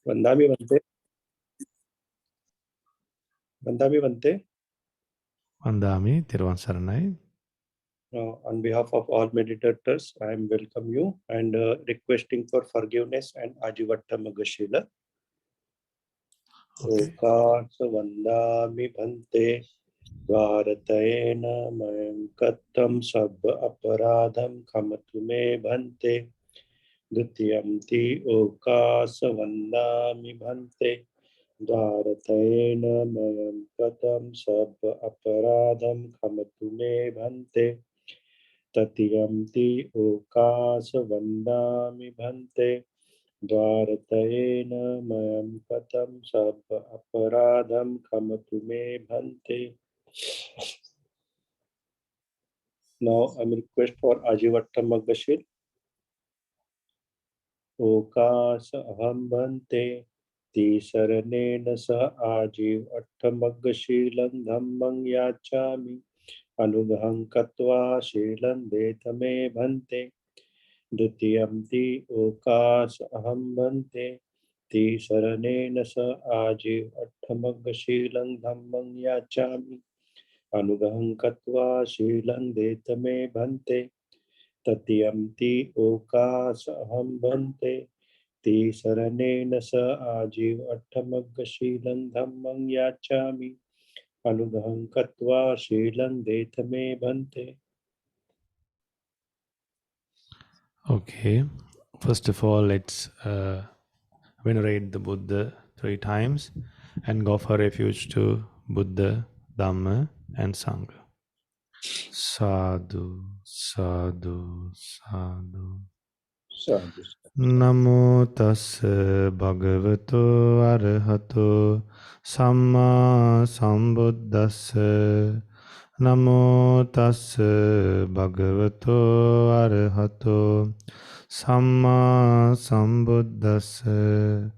Vandami Bhante. Vandami Bhante. Vandami, Thiruvan Saranai. On behalf of all meditators, I am welcome you and requesting for forgiveness and Ajivatta Magashila. Okay. Okasa Vandami Bhante. Varatayena Mayam Kattam Sabba Aparadham Kamatume Bhante. Dutyamti Okasa Vandami Bhante. Varatayena Mayam Kattam Sabba Aparadham Kamatume Bhante. Tatiyamti Okasa Vandami Bhante. Dvaratayena Mayam Katam Sabba Aparadham Kamatume Bhante. Now I am request for Ajivatta Magashil. Okasa Aham Bhante. Tisaranena sa Ajiv Attamaggashilan Dhammang Yachami. Anugaham Katva Shilan Detame Bhante. Dutiyamti Okas Aham Bhante. Tisaranena sa Ajiv Attamaggashilan Dhammang Yachami. Anugaham Katva Shilan Detame Bhante. Tatyamti Okas Aham Bhante. Tisaranena sa Ajiv Attamaggashilan Dhammang Yachami. Anugaham Katva Shilan Detame Bhante. Okay. First of all, let's venerate the Buddha 3 times and go for refuge to Buddha, Dhamma, and Sangha. Sadhu, sadhu, sadhu. Sadhu. Namo tassa bhagavato arahato samma sambuddhassa. Namo tassa bhagavato arahato samma sambuddhassa.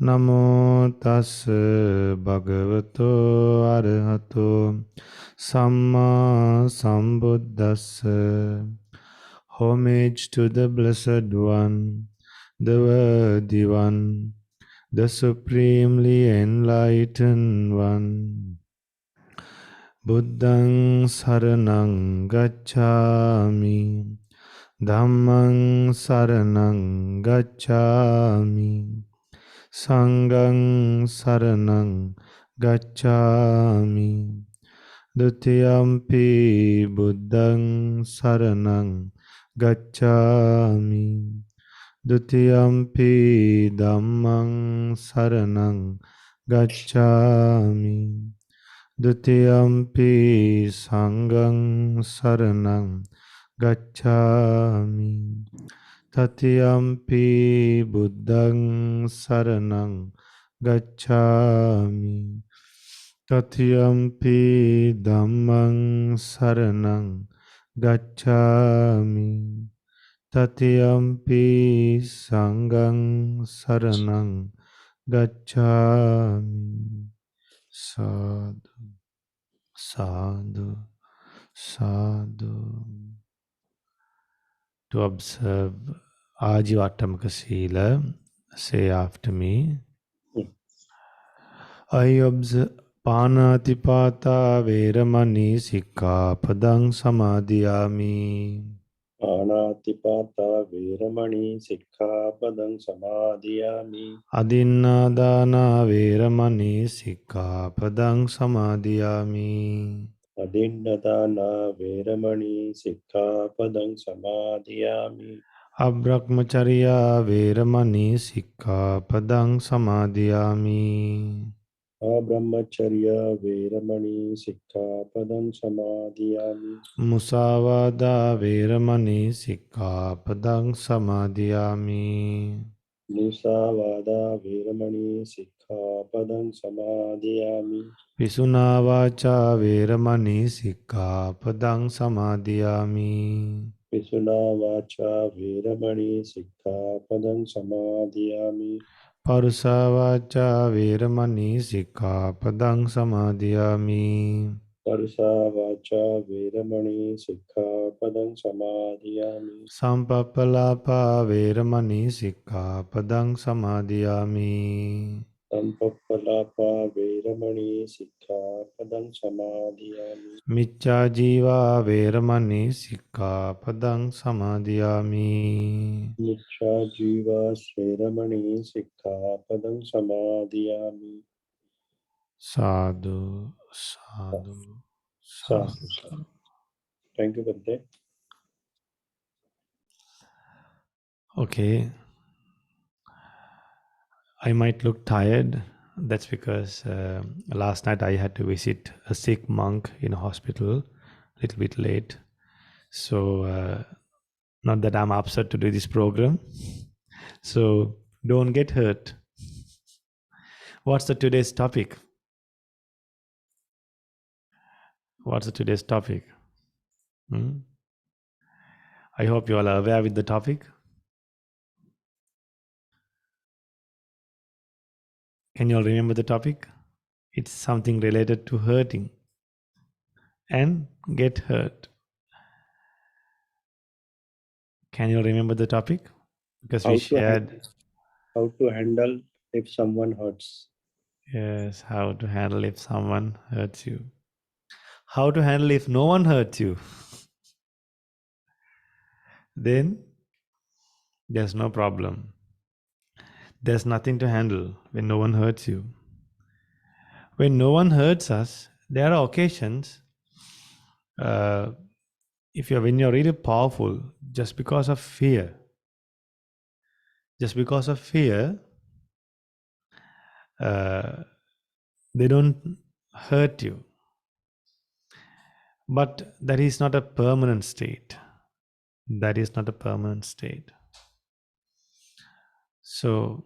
Namo tassa bhagavato arahato samma sambuddhassa. Homage to the Blessed One, the Worthy One, the Supremely Enlightened One. Buddhang saranang gacchami, Dhammang saranang gacchami, Sanghang saranang gacchami, Dutiyampi buddhang saranang gacchami, Dutiyampi dhammang saranang gacchami, Dutiyampi sanghang saranang gacchami, Tatiyampi buddhang saranang gacchami, Tatiyampi dhammang saranang gacchami, Tatiyampi sanghang saranang gacchami. Sadhu, sadhu, sadhu. To observe Ajivattamaka Sila, say after me. I observe Panatipata Veramani Sikkhapadang Samadhiyami. Anatipata Veramani Sikkhapadang Samadhiyami. Adinnadana Veramani Sikkhapadang Samadhiyami. Adinnadana Veramani Sikkhapadang Samadhiyami. Abrahmacharya Veramani Sikkhapadang Samadhiyami. Abrahmacharya Veramani Sikkhapadang Samadhiyami. Musavada Veramani Sikkhapadang Samadhiyami. Musavada Veramani Sikkhapadang Samadhiyami. Visunavacha Veramani Sikkhapadang Samadhiyami. Visunavacha Veramani Sikkhapadang Samadhiyami. Parusavacha Veramani Sikkhapadang Samadhiyami. Parsa vacha veramani sikkhapadam samadhiyami. Sampappalapa veramani sikkhapadang samadhiyami. Sampappalapa veramani sikkhapadam samadhiyami. Micca jiva veramani sikkhapadang samadhiyami. Nicha jiva veramani sikkhapadam samadhiyami. Sadhu, sadhu, Sadhu, sadhu. sadhu. Thank you, Bhante. Okay, I might look tired. That's because last night I had to visit a sick monk in a hospital, a little bit late. So, not that I'm upset to do this program. So, don't get hurt. What's the today's topic? What's the today's topic? I hope you all are aware with the topic. Can you all remember the topic? It's something related to hurting and get hurt. Can you remember the topic? Because we shared. How to handle if someone hurts. Yes, how to handle if someone hurts you. How to handle if no one hurts you. Then there's no problem. There's nothing to handle when no one hurts you. When no one hurts us, there are occasions when you're really powerful, just because of fear, they don't hurt you. But that is not a permanent state. That is not a permanent state. So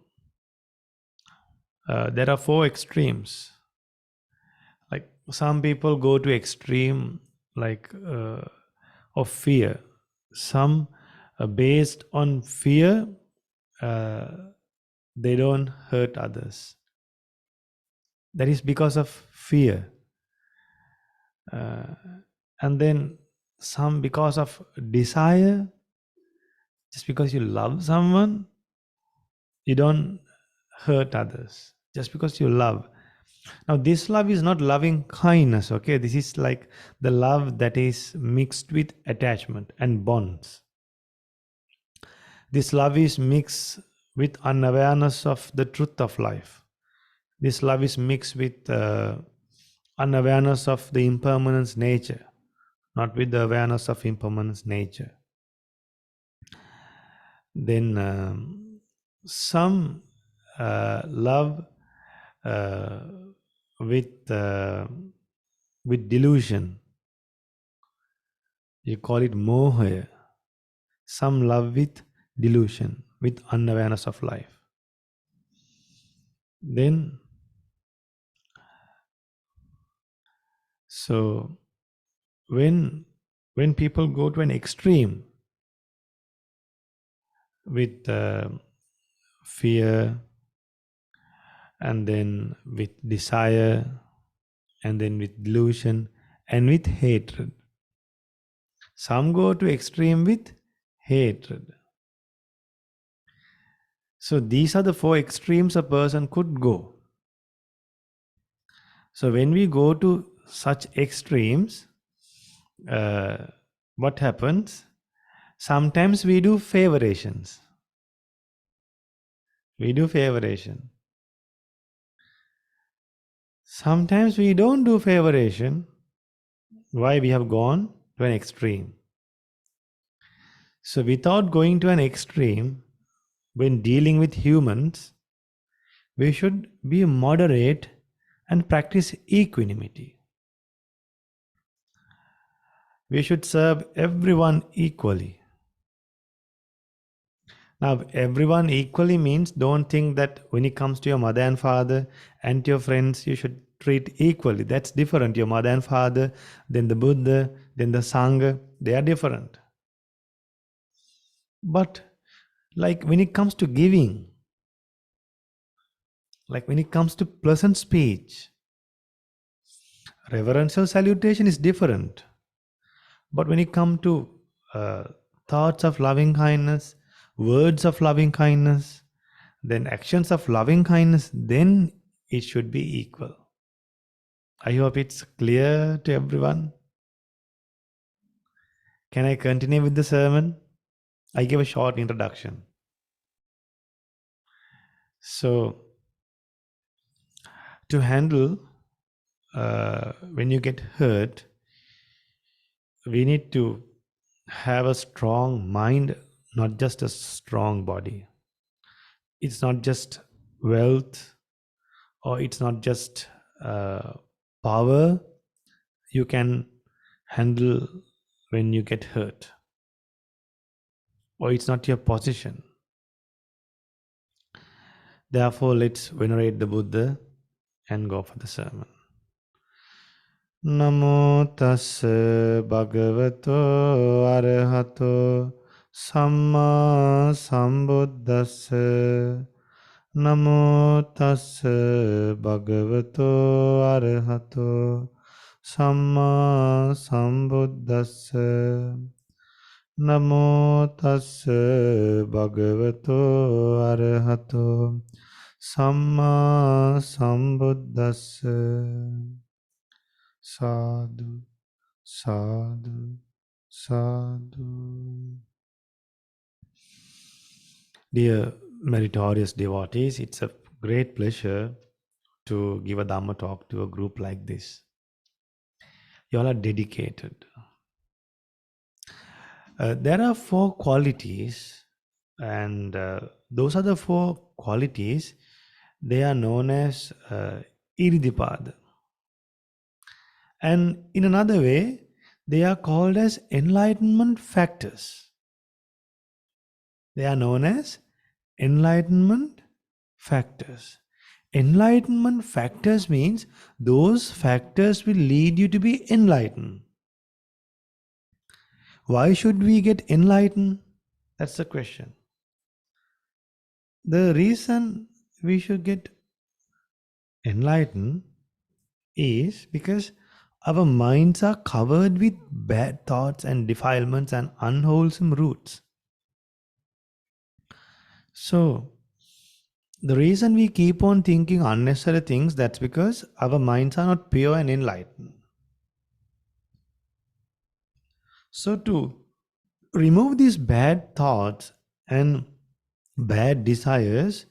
there are four extremes. Like some people go to extreme of fear. Some based on fear, they don't hurt others. That is because of fear. And then some because of desire. Just because you love someone, you don't hurt others. Just because you love. Now, this love is not loving kindness, okay? This is like the love that is mixed with attachment and bonds. This love is mixed with unawareness of the truth of life. This love is mixed with unawareness of the impermanence nature, not with the awareness of impermanence nature. Then some love with delusion. You call it moha. Some love with delusion, with unawareness of life. Then, so when people go to an extreme with fear, and then with desire, and then with delusion, and with hatred. Some go to extreme with hatred. So these are the four extremes a person could go. So when we go to such extremes, what happens? Sometimes we do favorations. We do favoration. Sometimes we don't do favoration. Why? We have gone to an extreme. So without going to an extreme, when dealing with humans, we should be moderate and practice equanimity. We should serve everyone equally. Now, everyone equally means don't think that when it comes to your mother and father and to your friends, you should treat equally. That's different. Your mother and father, then the Buddha, then the Sangha, they are different. But like when it comes to giving, like when it comes to pleasant speech, Reverential salutation is different. But when you come to thoughts of loving kindness, words of loving kindness, then actions of loving kindness, then it should be equal. I hope it's clear to everyone. Can I continue with the sermon? I gave a short introduction. So, to handle when you get hurt, we need to have a strong mind, not just a strong body. It's not just wealth, or it's not just power you can handle when you get hurt, or it's not your position. Therefore, let's venerate the Buddha and go for the sermon. Namo tassa bhagavato arahato samma sambuddhassa. Namo tassa bhagavato arahato samma sambuddhassa. Namo tassa bhagavato arahato samma sambuddhassa. Sadhu, sadhu, sadhu. Dear meritorious devotees, it's a great pleasure to give a Dhamma talk to a group like this. You all are dedicated. There are 4 qualities, and those are the 4 qualities. They are known as Iridipada. And in another way, they are called as enlightenment factors. They are known as enlightenment factors. Enlightenment factors means those factors will lead you to be enlightened. Why should we get enlightened? That's the question. The reason we should get enlightened is because our minds are covered with bad thoughts and defilements and unwholesome roots. So, the reason we keep on thinking unnecessary things, that's because our minds are not pure and enlightened. So, to remove these bad thoughts and bad desires,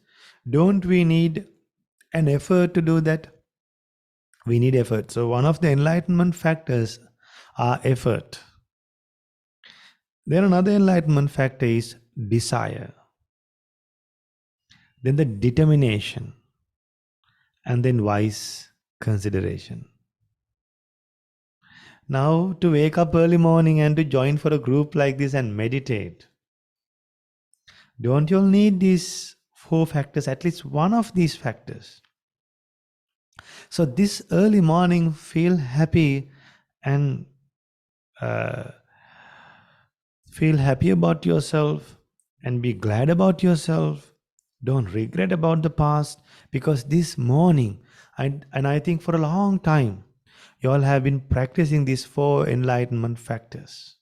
don't we need an effort to do that? We need effort. So, one of the enlightenment factors are effort. Then another enlightenment factor is desire. Then the determination, and then wise consideration. Now, to wake up early morning and to join for a group like this and meditate, don't you all need these 4 factors, at least one of these factors? So this early morning, feel happy and feel happy about yourself and be glad about yourself. Don't regret about the past, because this morning, and I think for a long time, you all have been practicing these 4 enlightenment factors.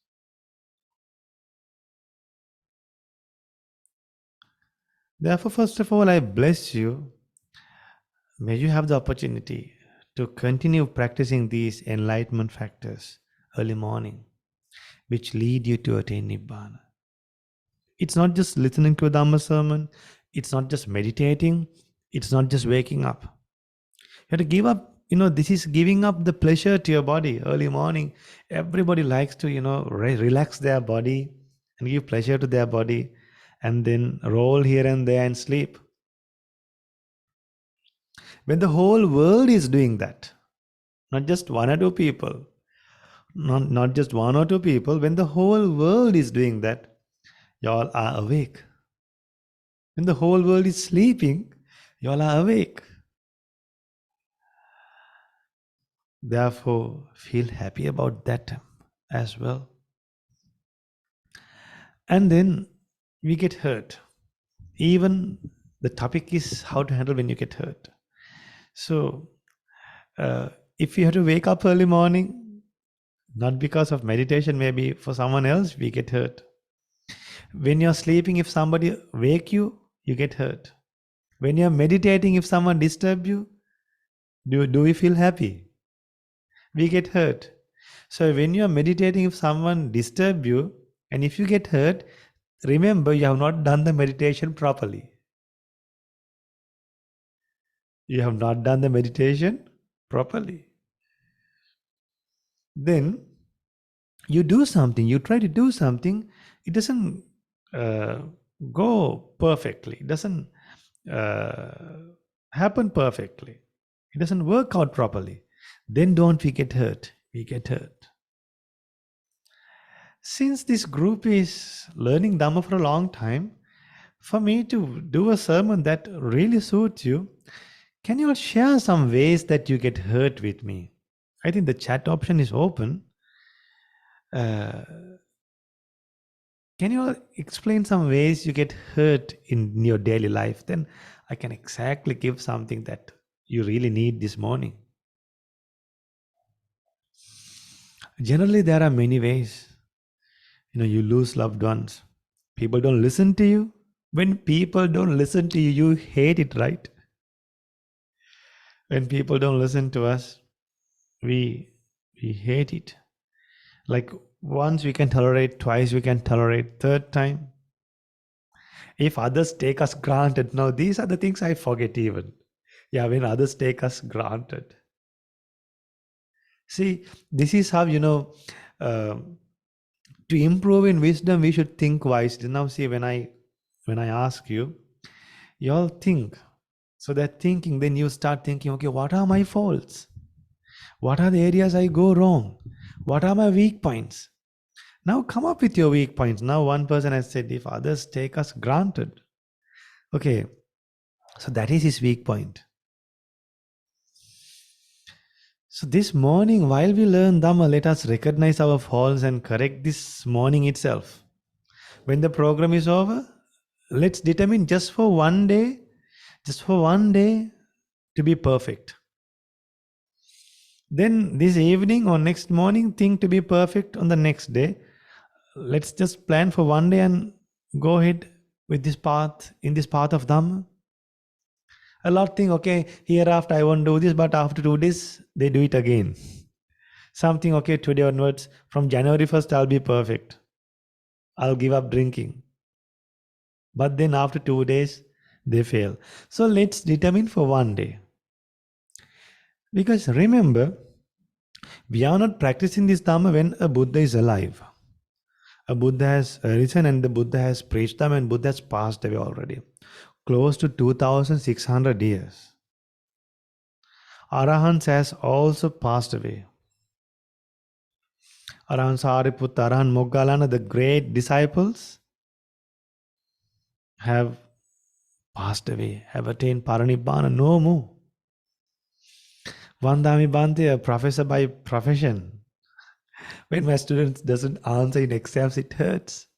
Therefore, first of all, I bless you. May you have the opportunity to continue practicing these enlightenment factors early morning, which lead you to attain Nibbana. It's not just listening to a Dhamma sermon, it's not just meditating, it's not just waking up. You have to give up, this is giving up the pleasure to your body early morning. Everybody likes to, relax their body and give pleasure to their body and then roll here and there and sleep. When the whole world is doing that, not just 1 or 2 people, not just 1 or 2 people, when the whole world is doing that, y'all are awake. When the whole world is sleeping, y'all are awake. Therefore, feel happy about that as well. And then we get hurt. Even the topic is how to handle when you get hurt. So, if you have to wake up early morning, not because of meditation, maybe for someone else, we get hurt. When you're sleeping, if somebody wake you, you get hurt. When you're meditating, if someone disturb you, do we feel happy? We get hurt. So when you're meditating, if someone disturb you, and if you get hurt, remember you have not done the meditation properly. You have not done the meditation properly. Then you do something, you try to do something, it doesn't uh, go perfectly, it doesn't uh, happen perfectly, it doesn't work out properly. Then don't we get hurt? We get hurt. Since this group is learning Dhamma for a long time, for me to do a sermon that really suits you, can you all share some ways that you get hurt with me? I think the chat option is open. Can you all explain some ways you get hurt in your daily life? Then I can exactly give something that you really need this morning. Generally, there are many ways. You lose loved ones. People don't listen to you. When people don't listen to you, you hate it, right? When people don't listen to us, we hate it. Like once we can tolerate, twice we can tolerate, third time. If others take us granted, now these are the things I forget even. Yeah, when others take us granted. See, this is how, uh, to improve in wisdom, we should think wisely. Now see, when I ask you, you all think. So that thinking, then you start thinking, okay, what are my faults? What are the areas I go wrong? What are my weak points? Now come up with your weak points. Now one person has said, if others take us granted. Okay, so that is his weak point. So this morning, while we learn Dhamma, let us recognize our faults and correct this morning itself. When the program is over, let's determine just for one day to be perfect. Then this evening or next morning, think to be perfect on the next day. Let's just plan for one day and go ahead with this path, in this path of Dhamma. A lot think, okay, hereafter I won't do this, but after 2 days, they do it again. Something, okay, today onwards, from January 1st, I'll be perfect. I'll give up drinking. But then after 2 days, they fail. So let's determine for one day. Because remember, we are not practicing this Dhamma when a Buddha is alive. A Buddha has arisen and the Buddha has preached them and Buddha has passed away already. Close to 2600 years. Arahants has also passed away. Arahant Sariputta, Arahant Moggallana, the great disciples, have passed away, have attained Paranibbana, no more. Ven Bhante, a professor by profession. When my students doesn't answer in exams, it hurts.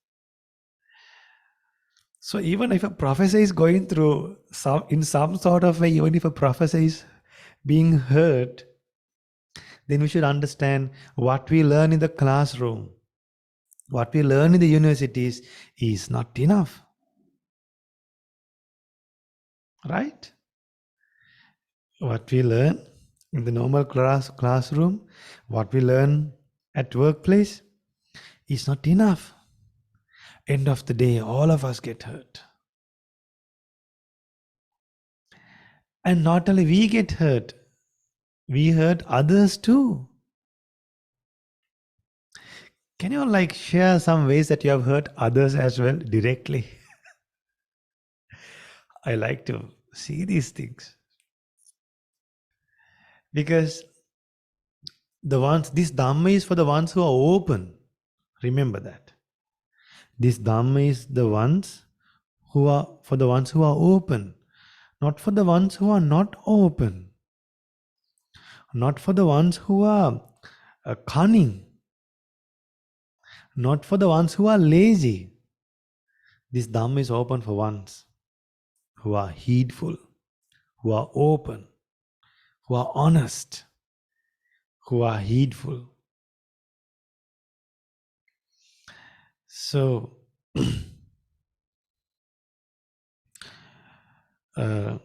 So even if a professor is going through in some sort of way, even if a professor is being hurt, then we should understand what we learn in the classroom, what we learn in the universities is not enough. Right? What we learn in the normal classroom, what we learn at workplace is not enough. End of the day, all of us get hurt. And not only we get hurt, we hurt others too. Can you share some ways that you have hurt others as well directly? I like to see these things. Because this Dhamma is for the ones who are open. Remember that. This Dhamma is for the ones who are open. Not for the ones who are not open. Not for the ones who are cunning. Not for the ones who are lazy. This Dhamma is open for ones who are heedful, who are open, who are honest, who are heedful. So, uh,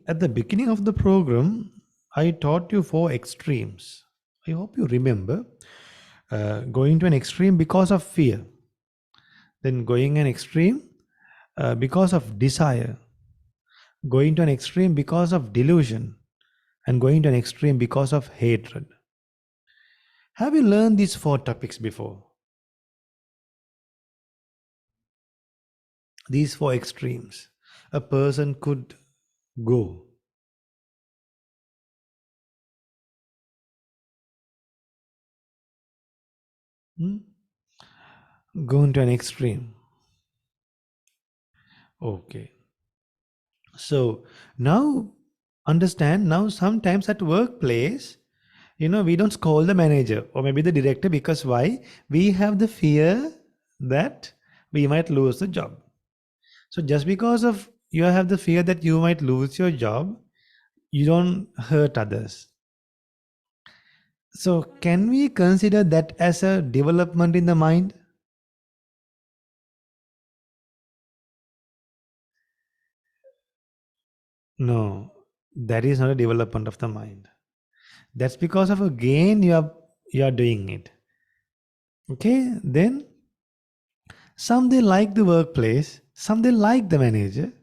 at the beginning of the program, I taught you 4 extremes. I hope you remember. Going to an extreme because of fear, then going an extreme because of desire, going to an extreme because of delusion, and going to an extreme because of hatred. Have you learned these 4 topics before? These 4 extremes a person could go. Hmm? Go into an extreme. Okay. So now understand, now sometimes at workplace, we don't scold the manager or maybe the director, because why? We have the fear that we might lose the job. So just because of you have the fear that you might lose your job, you don't hurt others. So can we consider that as a development in the mind? No, that is not a development of the mind. That's because of a gain you are doing it. Okay, then some they like the workplace, some they like the manager,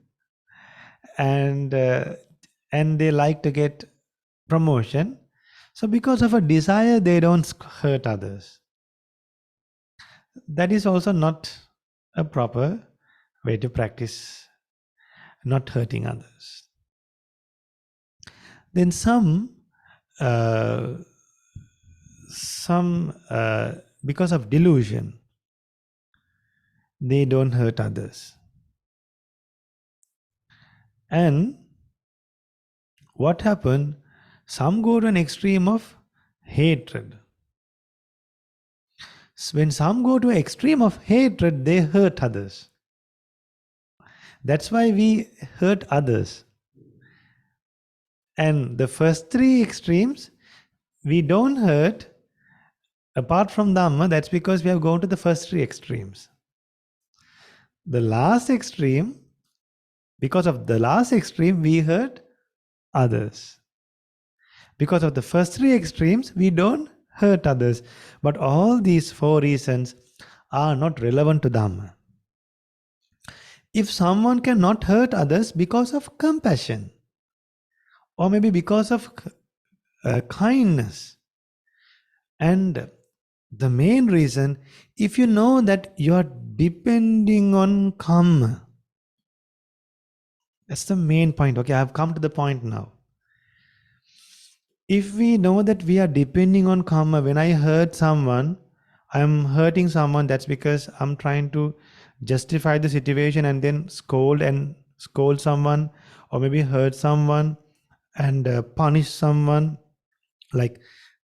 and and they like to get promotion. So because of a desire, they don't hurt others. That is also not a proper way to practice not hurting others. Then uh, some because of delusion, they don't hurt others. And what happened? Some go to an extreme of hatred. When some go to an extreme of hatred, they hurt others. That's why we hurt others. And the first 3 extremes, we don't hurt. Apart from Dhamma, that's because we have gone to the first 3 extremes. The last extreme, because of the last extreme, we hurt others. Because of the first 3 extremes, we don't hurt others. But all these 4 reasons are not relevant to Dhamma. If someone cannot hurt others because of compassion, or maybe because of kindness, and the main reason, if you know that you are depending on karma, that's the main point. Okay, I have come to the point now. If we know that we are depending on karma, when I hurt someone, I'm hurting someone, that's because I'm trying to justify the situation and then scold someone, or maybe hurt someone and punish someone. Like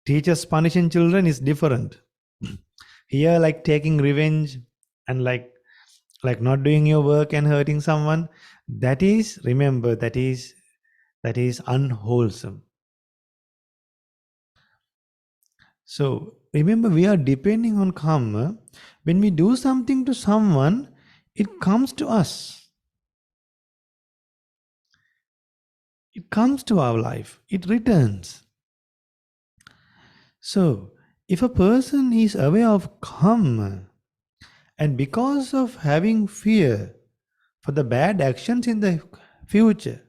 teachers punishing children is different. Here, like taking revenge and like not doing your work and hurting someone, that is, remember, that is unwholesome. So remember, we are depending on karma. When we do something to someone, it comes to us. It comes to our life. It returns. So if a person is aware of karma, and because of having fear for the bad actions in the future,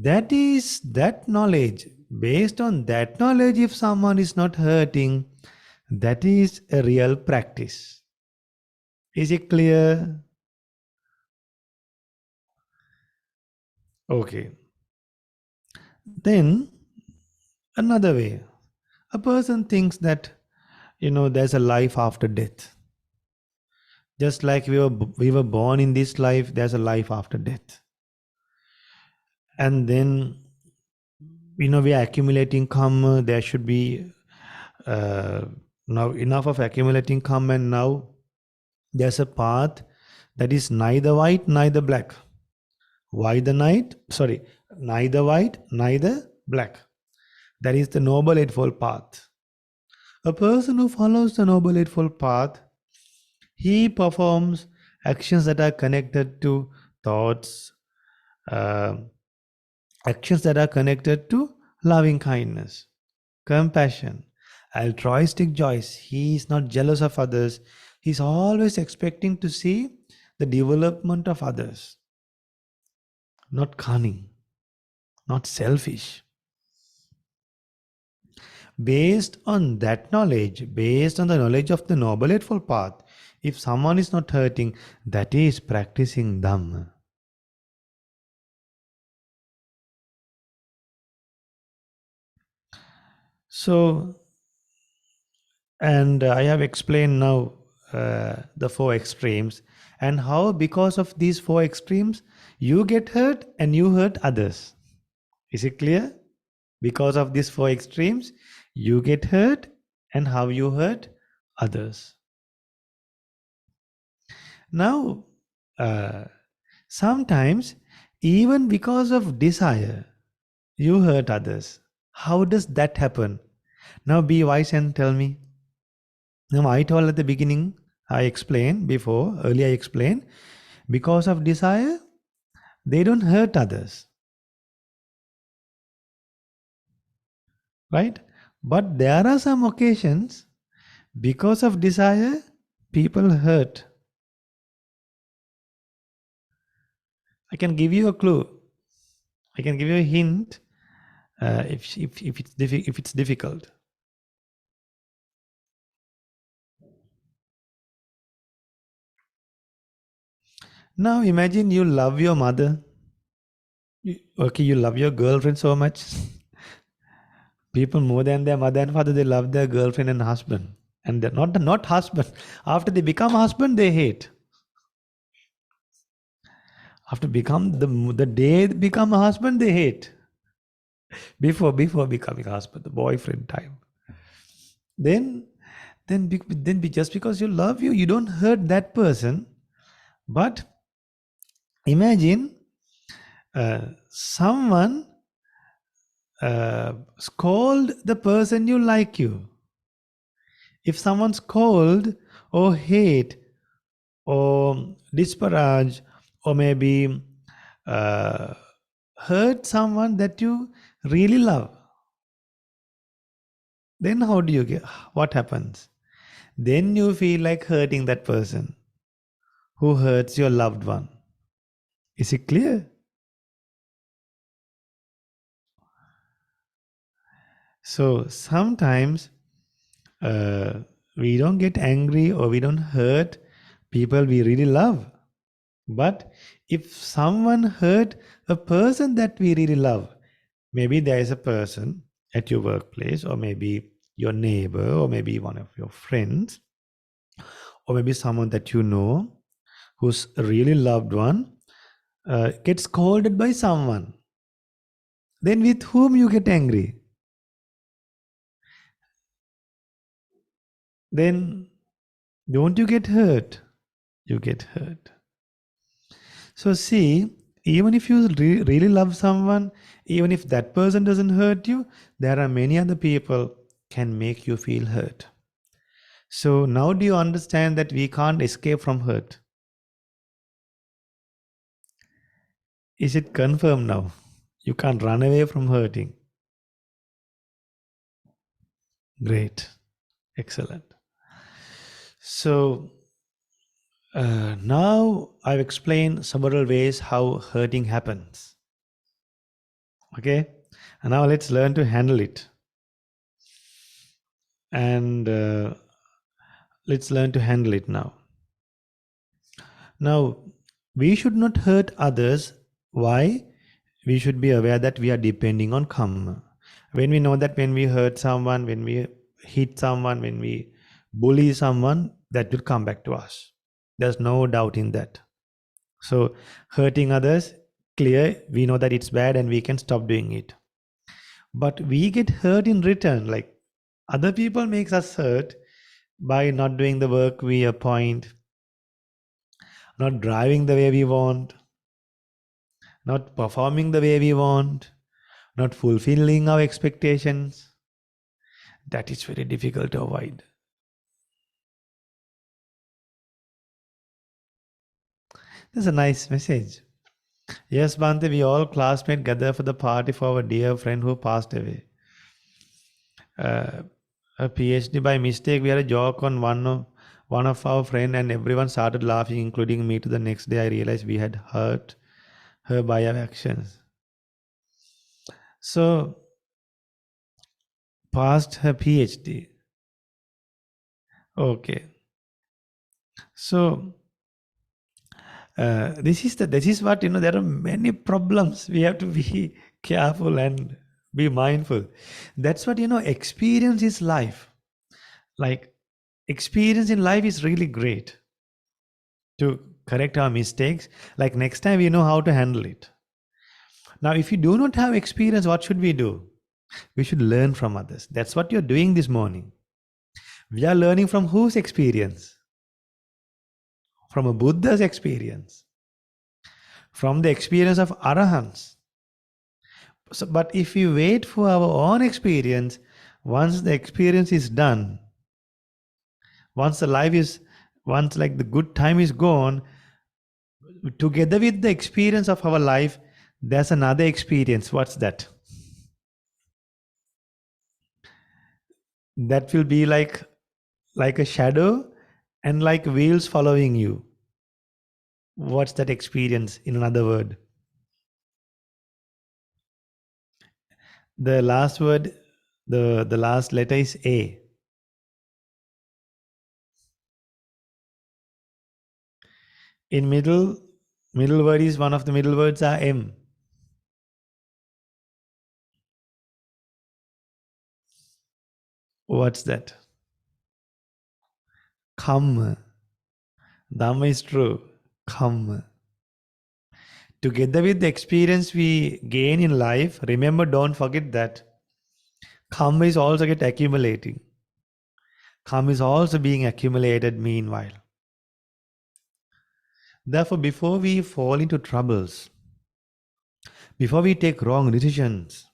that knowledge, based on that knowledge, if someone is not hurting, that is a real practice. Is it clear? Okay. Then another way, a person thinks that there's a life after death. Just like we were born in this life, there's a life after death. And then we are accumulating karma. There should be now enough of accumulating karma, and now there's a path that is neither white neither black. Neither white neither black. That is the Noble Eightfold Path. A person who follows the Noble Eightfold Path, he performs actions that are connected to thoughts, uh, actions that are connected to loving kindness, compassion, altruistic joys. He is not jealous of others. He's always expecting to see the development of others, not cunning, not selfish. Based on that knowledge, based on the knowledge of the Noble Eightfold Path, if someone is not hurting, that is practicing Dhamma. So, and I have explained now the four extremes and how, because of these four extremes, you get hurt and you hurt others. Is it clear? Because of these four extremes, you get hurt and how you hurt others. Now, sometimes, even because of desire, you hurt others. How does that happen? Now, be wise and tell me. Now, I told at the beginning, I explained before, earlier I explained, because of desire, they don't hurt others. Right? But there are some occasions, because of desire, people hurt. I can give you a clue. I can give you a hint if it's difficult. Now imagine you love your mother. You love your girlfriend so much. People more than their mother and father, they love their girlfriend and husband. And they're not husband. After they become husband, they hate. After become the day they become a husband, they hate. Before becoming husband, the boyfriend time. Then just because you love you don't hurt that person. But imagine someone scold the person you like you. If someone scold or hate or disparage or maybe hurt someone that you really love, then what happens? Then you feel like hurting that person who hurts your loved one. Is it clear? So sometimes we don't get angry or we don't hurt people we really love. But if someone hurt a person that we really love, maybe there is a person at your workplace, or maybe your neighbor, or maybe one of your friends, or maybe someone that you know who's a really loved one, gets scolded by someone. Then with whom you get angry? Then don't you get hurt? You get hurt. So see, even if you really love someone, even if that person doesn't hurt you, there are many other people can make you feel hurt. So now do you understand that we can't escape from hurt? Is it confirmed now? You can't run away from hurting. Great. Excellent. So now I've explained several ways how hurting happens. Okay? And now let's learn to handle it. And let's learn to handle it now. Now, we should not hurt others. Why? We should be aware that we are depending on karma. When we know that when we hurt someone, when we hit someone, when we bully someone, that will come back to us. There's no doubt in that. So hurting others, clear, we know that it's bad and we can stop doing it. But we get hurt in return, like other people makes us hurt by not doing the work we appoint, not driving the way we want, not performing the way we want, not fulfilling our expectations. That is very difficult to avoid. That's a nice message. Yes, Bhante, we all classmates gather for the party for our dear friend who passed away. A PhD by mistake. We had a joke on one of our friend, and everyone started laughing, including me. To the next day, I realized we had hurt her by our actions. So, passed her PhD. Okay. So, this is what, there are many problems. We have to be careful and be mindful. That's what, experience is life. Like, experience in life is really great to correct our mistakes. Like, next time we know how to handle it. Now, if you do not have experience, what should we do? We should learn from others. That's what you're doing this morning. We are learning from whose experience? From a Buddha's experience. From the experience of Arahants. So, but if we wait for our own experience, once the experience is done, once the good time is gone, together with the experience of our life, there's another experience. What's that? That will be like a shadow and like wheels following you. What's that experience in another word? The last word, the last letter is A. In middle word is one of the middle words are M. What's that? Come. Dhamma is true. Come. Together with the experience we gain in life, remember, don't forget that karma is also get accumulating. Karma is also being accumulated meanwhile. Therefore, before we fall into troubles, before we take wrong decisions,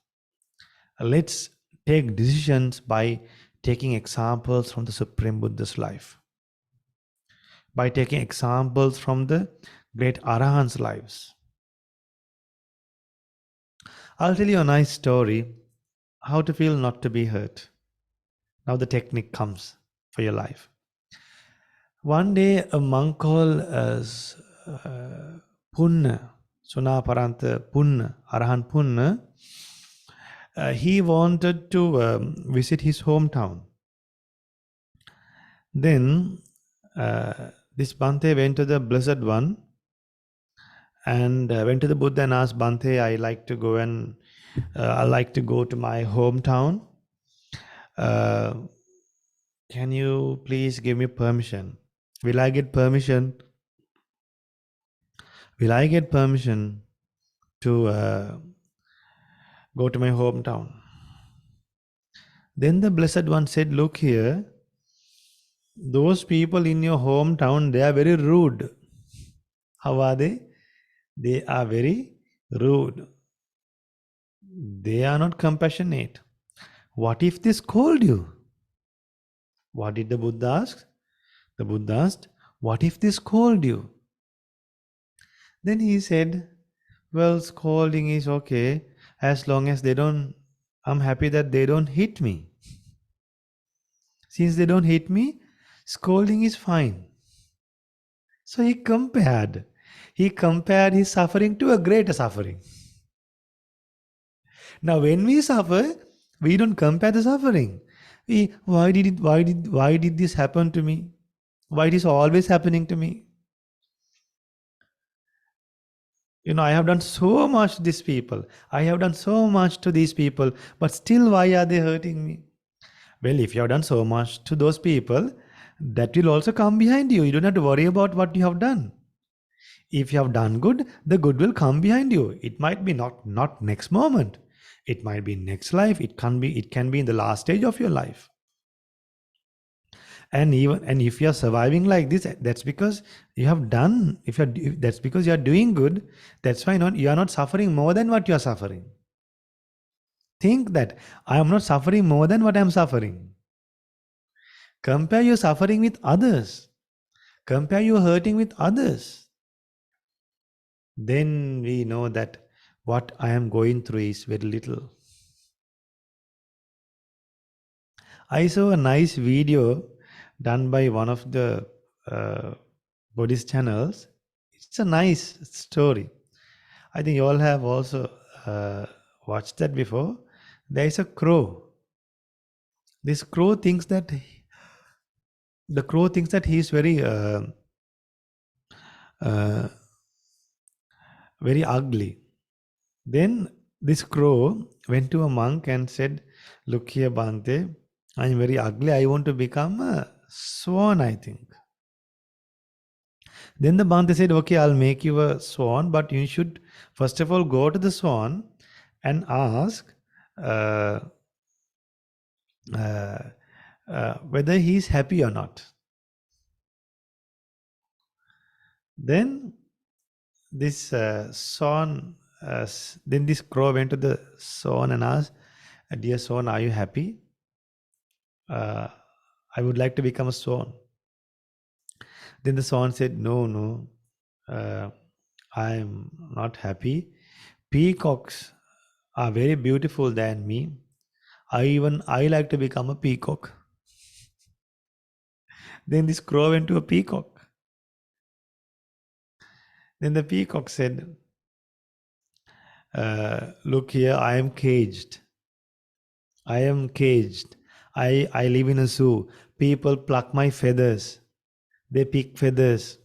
let's take decisions by taking examples from the Supreme Buddha's life, by taking examples from the great Arahants' lives. I'll tell you a nice story, how to feel not to be hurt. Now the technique comes for your life. One day a monk called Punna, Sunaparanta Punna, Arahan Punna, he wanted to visit his hometown. Then this Bhante went to the Blessed One and went to the Buddha and asked, Bhante, I like to go to my hometown. Can you please give me permission? Will I get permission? Will I get permission to go to my hometown? Then the Blessed One said, look here, those people in your hometown, they are very rude. How are they? They are very rude. They are not compassionate. What if they scold you? What did the Buddha ask? The Buddha asked, what if they scold you? Then he said, well, scolding is okay as long as I'm happy that they don't hit me. Since they don't hit me, scolding is fine. So he compared his suffering to a greater suffering. Now when we suffer, we don't compare the suffering. Why did this happen to me? Why it is always happening to me? I have done so much to these people. I have done so much to these people, but still why are they hurting me? Well, if you have done so much to those people, that will also come behind you. You don't have to worry about what you have done. If you have done good, the good will come behind you. It might be not next moment. It might be next life. It can be in the last stage of your life. And if you are surviving like this, that's because you have done. That's because you are doing good. That's why you are not suffering more than what you are suffering. Think that I am not suffering more than what I am suffering. Compare your suffering with others. Compare your hurting with others. Then we know that what I am going through is very little. I saw a nice video done by one of the Buddhist channels. It's a nice story. I think you all have also watched that before. There is a crow. This crow thinks that he is uh, very ugly. Then this crow went to a monk and said, "Look here, Bhante, I am very ugly. I want to become a swan, I think." Then the Bhante said, "Okay, I'll make you a swan, but you should first of all go to the swan and ask uh, uh, whether he is happy or not." Then this then this crow went to the swan and asked, "Dear swan, are you happy? I would like to become a swan." Then the swan said, "No, no, uh, I am not happy. Peacocks are very beautiful than me. I like to become a peacock." Then this crow went to a peacock. Then the peacock said, "Look here, I am caged. I am caged. I live in a zoo. People pluck my feathers. They pick feathers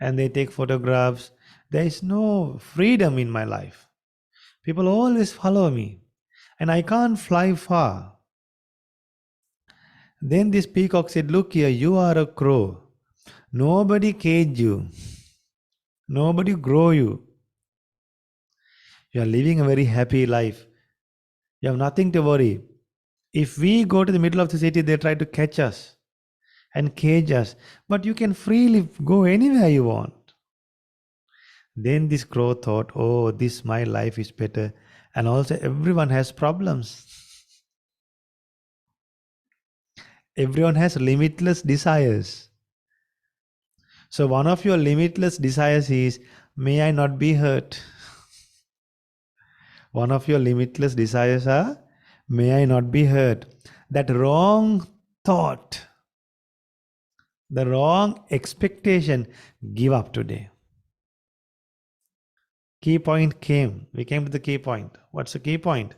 and they take photographs. There is no freedom in my life. People always follow me and I can't fly far." Then this peacock said, "Look here, you are a crow. Nobody cage you. Nobody grow you. You are living a very happy life. You have nothing to worry. If we go to the middle of the city, they try to catch us and cage us. But you can freely go anywhere you want." Then this crow thought, "Oh, this my life is better. And also everyone has problems. Everyone has limitless desires. So one of your limitless desires is, may I not be hurt." One of your limitless desires are, may I not be hurt. That wrong thought, the wrong expectation, give up today. Key point came. We came to the key point. What's the key point?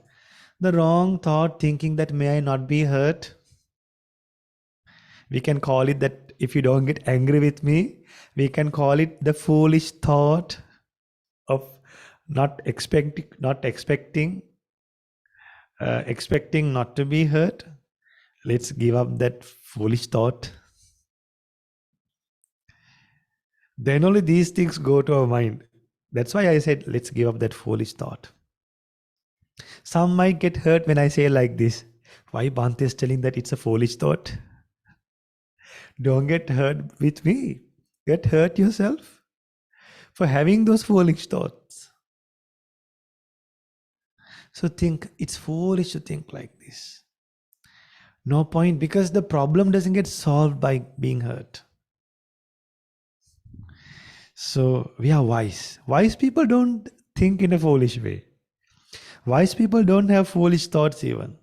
The wrong thought thinking that may I not be hurt. We can call it that. If you don't get angry with me, we can call it the foolish thought of expecting not to be hurt. Let's give up that foolish thought. Then only these things go to our mind. That's why I said, let's give up that foolish thought. Some might get hurt when I say like this. Why Bhante is telling that it's a foolish thought? Don't get hurt with me. Get hurt yourself for having those foolish thoughts. So think, it's foolish to think like this. No point, because the problem doesn't get solved by being hurt. So we are wise. Wise people don't think in a foolish way. Wise people don't have foolish thoughts even.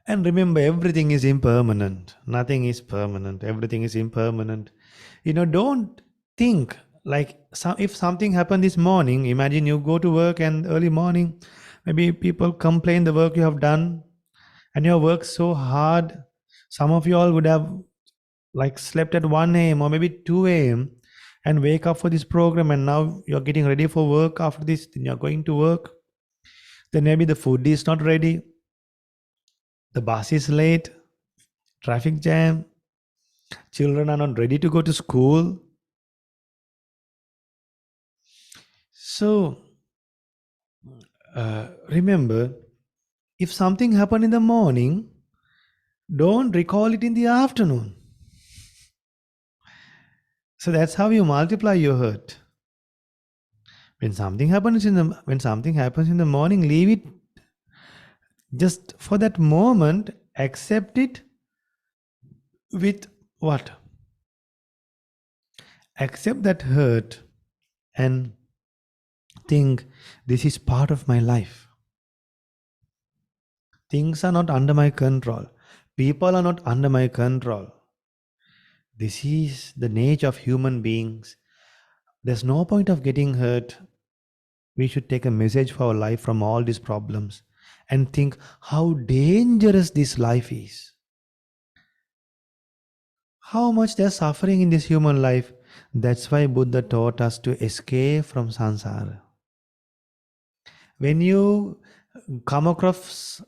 And remember, everything is impermanent. Nothing is permanent. Everything is impermanent. Don't think like if something happened this morning, imagine you go to work and early morning, maybe people complain the work you have done and you have worked so hard. Some of you all would have like slept at 1 a.m. or maybe 2 a.m. and wake up for this program, and now you're getting ready for work after this, then you're going to work. Then maybe the food is not ready, the bus is late, traffic jam, children are not ready to go to school. So remember, if something happened in the morning, don't recall it in the afternoon. So that's how you multiply your hurt. When something happens in the morning, leave it just for that moment, accept it with what? Accept that hurt and think this is part of my life. Things are not under my control. People are not under my control. This is the nature of human beings. There's no point of getting hurt. We should take a message for our life from all these problems and think how dangerous this life is. How much there's suffering in this human life. That's why Buddha taught us to escape from samsara. When you come across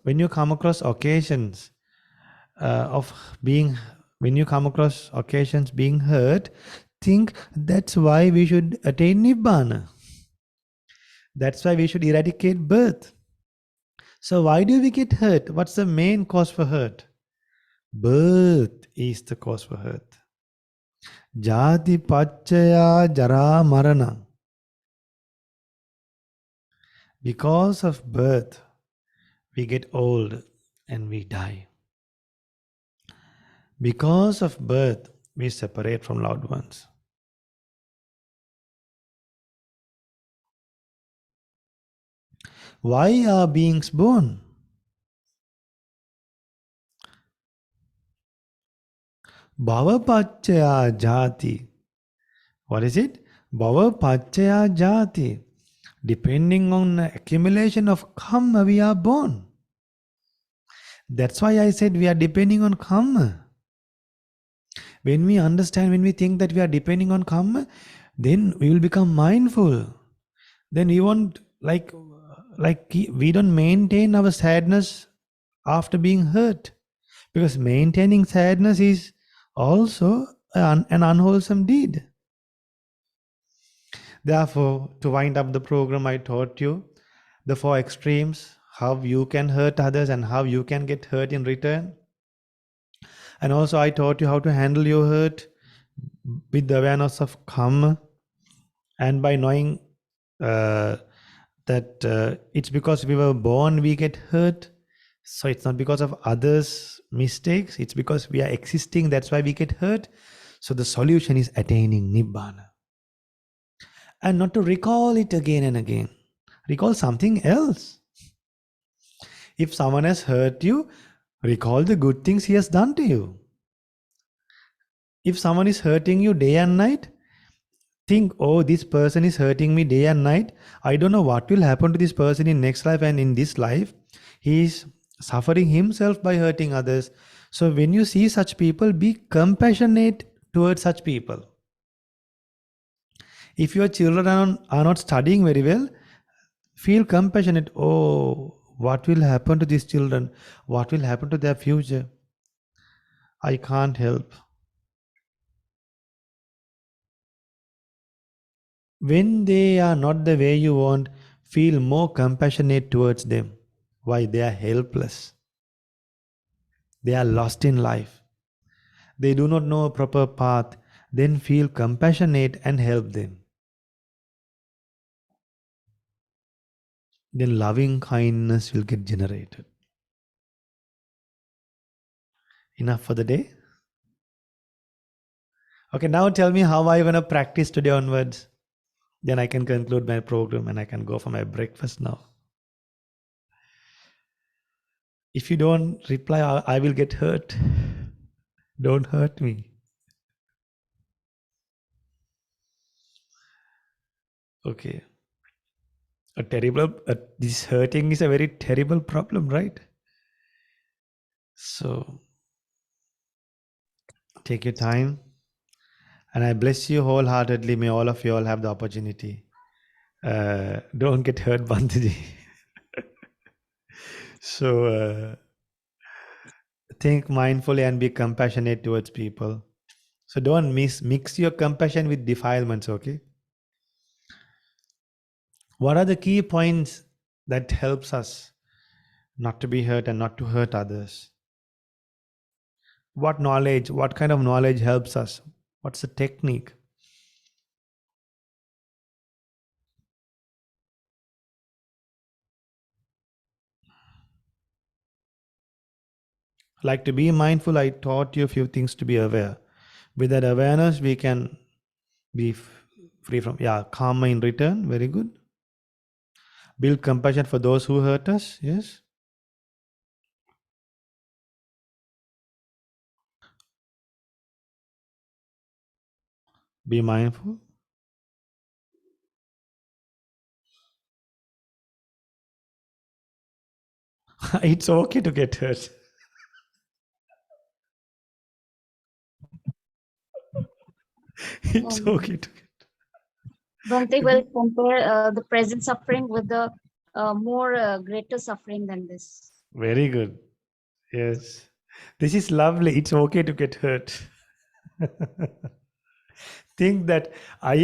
occasions of being when you come across occasions being hurt, think that's why we should attain nibbana. That's why we should eradicate birth. So why do we get hurt? What's the main cause for hurt? Birth is the cause for hurt. Jati pachaya jara marana. Because of birth, we get old and we die. Because of birth, we separate from loved ones. Why are beings born? Bhava pachaya jati. What is it? Bhava pachaya jati. Depending on the accumulation of karma, we are born. That's why I said we are depending on karma. When we understand, when we think that we are depending on karma, then we will become mindful. Then we won't we don't maintain our sadness after being hurt, because maintaining sadness is also an unwholesome deed. Therefore, to wind up the program, I taught you the four extremes, how you can hurt others and how you can get hurt in return. And also I taught you how to handle your hurt with the awareness of karma, and by knowing that it's because we were born we get hurt. So it's not because of others' mistakes, it's because we are existing, that's why we get hurt. So the solution is attaining nibbana. And not to recall it again and again. Recall something else. If someone has hurt you, recall the good things he has done to you. If someone is hurting you day and night, think, oh, this person is hurting me day and night. I don't know what will happen to this person in next life and in this life. He is suffering himself by hurting others. So when you see such people, be compassionate towards such people. If your children are not studying very well, feel compassionate. Oh, what will happen to these children? What will happen to their future? I can't help. When they are not the way you want, feel more compassionate towards them. Why? They are helpless. They are lost in life. They do not know a proper path. Then feel compassionate and help them. Then loving kindness will get generated. Enough for the day? Okay, now tell me how I want to practice today onwards. Then I can conclude my program and I can go for my breakfast now. If you don't reply, I will get hurt. Don't hurt me. Okay. This hurting is a very terrible problem, right? So take your time, and I bless you wholeheartedly. May all of you all have the opportunity. Don't get hurt, Bhanteji. So think mindfully and be compassionate towards people. So don't mix your compassion with defilements, okay? What are the key points that helps us not to be hurt and not to hurt others? What kind of knowledge helps us? What's the technique? Like to be mindful, I taught you a few things to be aware. With that awareness, we can be free from, yeah, karma in return. Very good. Build compassion for those who hurt us. Yes. Be mindful. It's okay to get hurt. It's Um, okay to get. Bhante will compare the present suffering with the more greater suffering than this. Very good. Yes. This is lovely. It's okay to get hurt. Think that I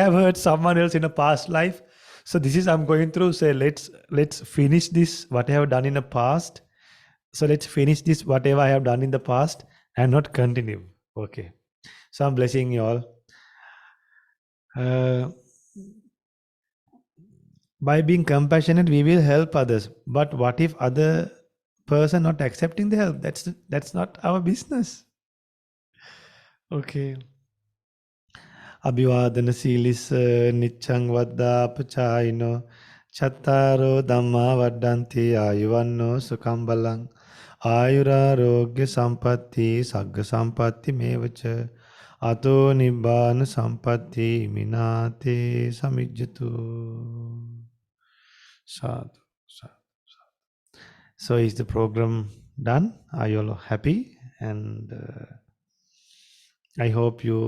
have hurt someone else in a past life. So this is I'm going through. Say let's finish this what I have done in the past. So let's finish this whatever I have done in the past and not continue. Okay. So I'm blessing you all. Uh, by being compassionate, we will help others. But what if other person not accepting the help? That's not our business. Okay. අභිවාදන සීලිස නිච්ඡං වද්දා පචායිනෝ චත්තාරෝ ධම්මා වඩ්ඩන්ති ආයුවන්නෝ සුඛං බලං ආයුරාරෝග්‍ය සම්පatti සග්ග සම්පatti මේවච අතෝ නිබ්බාන සම්පatti මිනාතේ සමිජ්ජතු sadhu sadhu. So is the program done? Are you all happy? And I hope you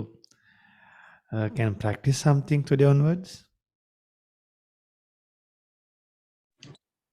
can practice something today onwards.